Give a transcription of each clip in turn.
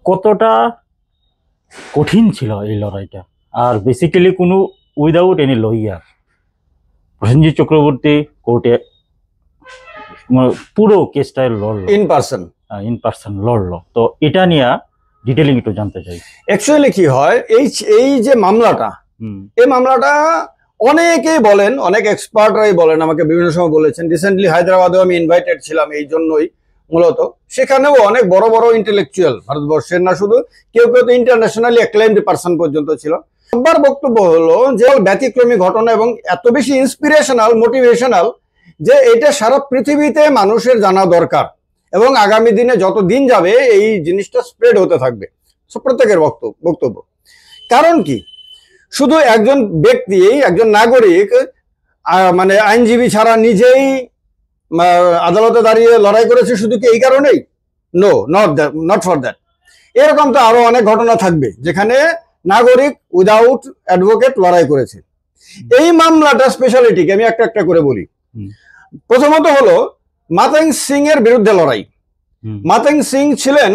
কতটা কঠিন ছিল এই লড়াইটা। আর বেসিক্যালি কোনো without any lawyer Prosenjit Chakraborty কোর্টে পুরো কেসটা লড়লো ইন পার্সন লড়লো। তো এটা নিয়ে ডিটেলিং একটু জানতে চাই। অ্যাকচুয়ালি কি হয়, এই যে মামলাটা, এই মামলাটা অনেকেই বলেন, অনেক এক্সপার্টরাই বলেন, আমাকে বিভিন্ন সময় বলেছেন। রিসেন্টলি হায়দ্রাবাদেও আমি ইনভাইটেড ছিলাম এই জন্যই মূলত। সেখানেও অনেক বড় বড় ইন্টেলেকচুয়াল, ভারতবর্ষের না শুধু, কেউ কেউ তো ইন্টারন্যাশনালি অ্যাক্লেইমড পারসন পর্যন্ত ছিল। সবার বক্তব্য হলো যে ব্যতিক্রমী ঘটনা এবং এত বেশি ইন্সপিরেশনাল, মোটিভেশনাল যে এটা সারা পৃথিবীতে মানুষের জানা দরকার এবং আগামী দিনে যত দিন যাবে এই জিনিসটা স্প্রেড হতে থাকবে। প্রত্যেকের বক্তব্য। কারণ কি, শুধু একজন ব্যক্তি, একজন নাগরিক মানে আইনজীবী ছাড়া নিজেই আদালতে দাঁড়িয়ে লড়াই করেছে শুধু কি এই কারণেই? No, not for that. এরকম তো আরো অনেক ঘটনা থাকবে যেখানে নাগরিক উইদাউট অ্যাডভোকেট লড়াই করেছে। এই মামলাটা স্পেশালিটিকে আমি একটা একটা করে বলি। প্রথমত হলো মাতাং সিং এর বিরুদ্ধে লড়াই। মাতাং সিং ছিলেন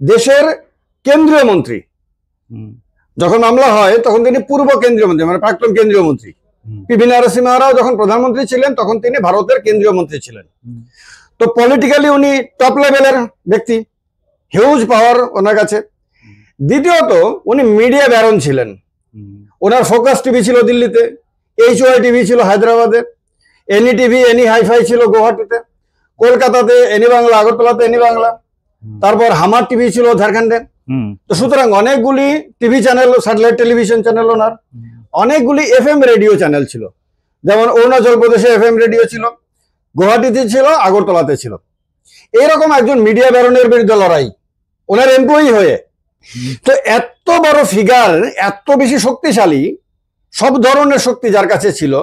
দেশের কেন্দ্রীয় মন্ত্রী। যখন মামলা হয় তখন তিনি পূর্ব কেন্দ্রীয় মন্ত্রী, মানে প্রাক্তন কেন্দ্রীয় মন্ত্রী। পিভি নরসিংহ রাও যখন প্রধানমন্ত্রী ছিলেন তখন তিনি ভারতের কেন্দ্রীয় মন্ত্রী ছিলেন। তো পলিটিক্যালি উনি টপ লেভেলের ব্যক্তি, হিউজ পাওয়ার ওনার কাছে। দ্বিতীয়ত উনি মিডিয়া ব্যারন ছিলেন। ওনার ফোকাস টিভি ছিল দিল্লিতে, HY টিভি ছিল হায়দ্রাবাদে, এনি টিভি, এনি হাইফাই ছিল গুয়াহাটিতে, কলকাতাতে এনি বাংলা, আগরতলাতে এনি বাংলা, তারপর হামার টিভি ছিল ঝাড়খণ্ডে। তো সুতরাং অনেকগুলি TV channel, satellite television channel owner, অনেকগুলি FM রেডিও চ্যানেল ছিল। যেমন অরুণাচল প্রদেশে FM রেডিও ছিল, গুয়াহাটিতে ছিল, আগরতলাতে ছিল। এইরকম একজন মিডিয়া ব্যারনের বিরুদ্ধে লড়াই, ওনার এমপ্লয়ি হয়ে। তো এত বড় ফিগার, এত বেশি শক্তিশালী, সব ধরনের শক্তি যার কাছে ছিল,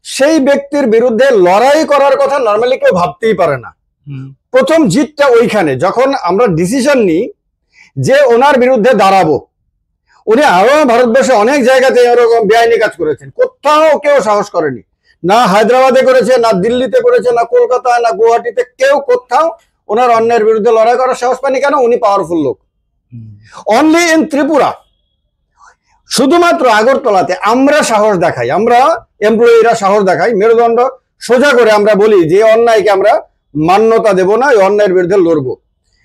সেই ব্যক্তির বিরুদ্ধে লড়াই করার কথা নর্মালি কেউ ভাবতেই পারে না। প্রথম জিতটা ওইখানে, যখন আমরা ডিসিশন নিই যে ওনার বিরুদ্ধে দাঁড়াবো। উনি আরো ভারতবর্ষে অনেক জায়গাতে এরকম বেআইনি কাজ করেছেন, কোথাও কেউ সাহস করেনি। না হায়দ্রাবাদে করেছে, না দিল্লিতে করেছে, না কলকাতায়, না গুয়াহাটিতে, কেউ কোথাও ওনার অন্যায়ের বিরুদ্ধে লড়াই করার সাহস পায়নি। কেন? উনি পাওয়ারফুল লোক। অনলি ইন ত্রিপুরা, শুধুমাত্র আগরতলাতে আমরা সাহস দেখাই, আমরা এমপ্লয়িরা সাহস দেখাই, মেরুদণ্ড সোজা করে আমরা বলি যে অন্যায়কে আমরা মান্যতা দেব না, এই অন্যায়ের বিরুদ্ধে লড়বো,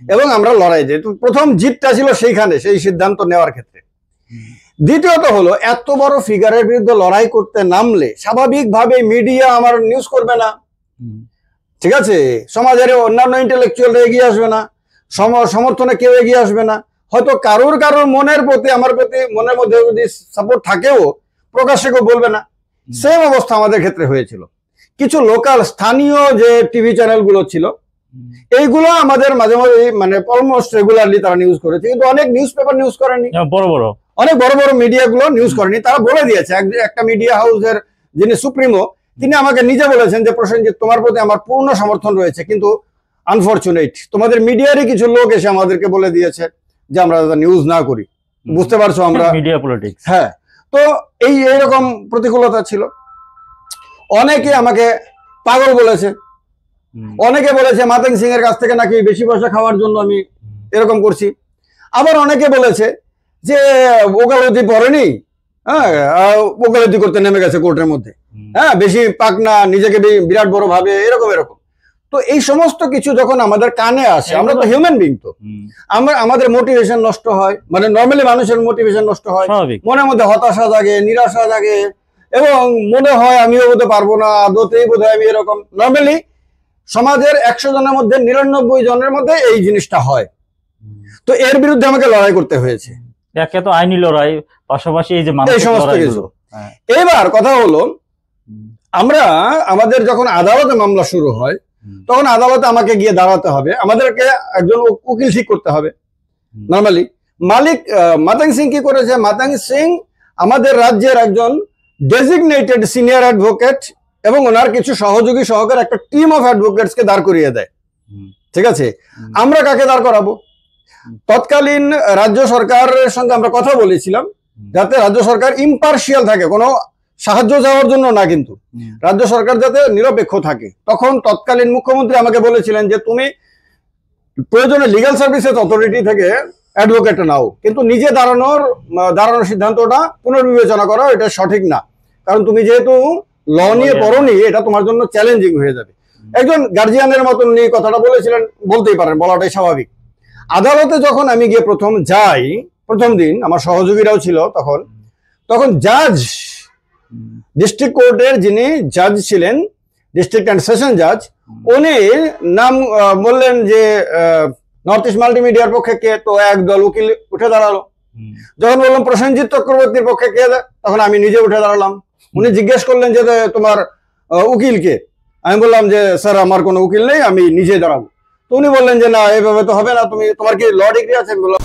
এবং আমরা লড়াই যাই। তো প্রথম জিতটা ছিল সেইখানে, সেই সিদ্ধান্ত নেওয়ার ক্ষেত্রে। দ্বিতীয়ত হলো, এত বড় ফিগারের বিরুদ্ধে লড়াই করতে নামলে স্বাভাবিকভাবে মিডিয়া আমার নিউজ করবে না, ঠিক আছে? সমাজের অন্যান্য ইন্টেলেকচুয়ালরা এগিয়ে আসবে না, সমর্থনে কেউ এগিয়ে আসবে না। হয়তো কারোর মনের প্রতি, আমার প্রতি মনের মধ্যে যদি সাপোর্ট থাকেও প্রকাশ্যে কেউ বলবে না। সেম অবস্থা আমাদের ক্ষেত্রে হয়েছিল। কিছু লোকাল স্থানীয় যে টিভি চ্যানেলগুলো ছিল, এইগুলো আমাদের মাঝে মাঝে মানে অলমোস্ট রেগুলারলি তারা নিউজ করেছে, কিন্তু অনেক নিউজ পেপার নিউজ করেনি, অনেক বড় বড় মিডিয়া গুলো নিউজ করেনি। তারা বলে দিয়েছে, একটা মিডিয়া হাউসের যিনি সুপ্রিমো, তিনি আমাকে নিজে বলেছেন যে প্রসেনজিৎ, তোমার প্রতি আমার পূর্ণ সমর্থন রয়েছে, কিন্তু আনফরচুনেট তোমাদের মিডিয়ারই কিছু লোক এসে আমাদেরকে বলে দিয়েছে যে আমরা নিউজ না করি। বুঝতে পারছো, আমরা মিডিয়া পলিটিক্স। হ্যাঁ, তো এইরকম প্রতিকূলতা ছিল। অনেকে আমাকে পাগল বলেছে, অনেকে বলেছে মাতাং সিং এর কাছ থেকে নাকি বেশি পয়সা খাওয়ার জন্য আমি এরকম করছি। আবার অনেকে বলেছে যে ওকালতি পড়েনি, হ্যাঁ, ওকালতি করতে নেমে গেছে কোর্টের মধ্যে, হ্যাঁ, বেশি পাকনা, নিজেকে বিরাট বড় ভাবে, এরকম। তো এই সমস্ত কিছু যখন আমাদের কানে আসে, আমরা তো হিউম্যান বিং, তো আমাদের মোটিভেশন নষ্ট হয়, মানে নর্মালি মানুষের মোটিভেশন নষ্ট হয়, মনের মধ্যে হতাশা জাগে, নিরাশা জাগে, এবং মনে হয় আমিও হতে পারবো না, আদতেই বোধ হয় আমি এরকম। নর্মালি সমাজের 100 জনের মধ্যে 99 জনের মধ্যে এই জিনিসটা হয়। তো এর বিরুদ্ধে আমাকে লড়াই করতে হয়েছে। একে তো আইনি লড়াই, পাশাপাশি এই যে এই সমস্ত কিছু। এবার কথা হলো, আমাদের যখন আদালতে মামলা শুরু হয়, তখন আদালতে আমাকে গিয়ে দাঁড়াতে হবে, আমাদেরকে একজন উকিল ঠিক করতে হবে। নর্মালি মাতাং সিং কি করেছে, মাতাং সিং আমাদের রাজ্যের একজন ডেজিগনেটেড সিনিয়র অ্যাডভোকেট এবং ওনার কিছু সহযোগী সহকারে একটা টিম অফ অ্যাডভোকেটস কে দাঁড় করিয়ে দেয়। ঠিক আছে, আমরা কাকে দাঁড় করাবো? তৎকালীন রাজ্য সরকারের সঙ্গে আমরা কথা বলেছিলাম যাতে রাজ্য সরকার ইম্পার্শিয়াল থাকে, কোনো সাহায্য যাওয়ার জন্য না, কিন্তু রাজ্য সরকার যাতে নিরপেক্ষ থাকে। তখন তৎকালীন মুখ্যমন্ত্রী আমাকে বলেছিলেন যে তুমি প্রয়োজনে লিগ্যাল সার্ভিসেস অথরিটি থেকে অ্যাডভোকেট নাও, কিন্তু নিজে দাঁড়ানোর সিদ্ধান্তটা পুনর্বিবেচনা করা এটা সঠিক না। কারণ তুমি যেহেতু ল নিয়ে পড়োনি, এটা তোমার জন্য চ্যালেঞ্জিং হয়ে যাবে। একজন গার্জিয়ানের মতন নিয়ে কথাটা বলেছিলেন, বলতেই পারেন, বলাটাই স্বাভাবিক। আদালতে যখন আমি গিয়ে প্রথম দিন আমার সহযোগীরাও ছিল, তখন জাজ, ডিস্ট্রিক্ট কোর্টের যিনি জাজ ছিলেন, ডিস্ট্রিক্ট অ্যান্ড সেশন জাজ, উনি নাম বললেন যে নর্থ ইস্ট মাল্টিমিডিয়ার পক্ষে কে, তো একদল উকিল উঠে দাঁড়ালো। যখন বললাম প্রসেনজিৎ চক্রবর্তীর পক্ষে কে, তখন আমি নিজে উঠে দাঁড়ালাম। উনি জিজ্ঞেস করলেন যে তোমার উকিল কে? আমি বললাম যে স্যার আমার কোনো উকিল নেই, আমি নিজে দাঁড়াবো। তো উনি বললেন যে না, এভাবে তো হবে না, তোমার কি ল ডিগ্রি আছে? আমি বললাম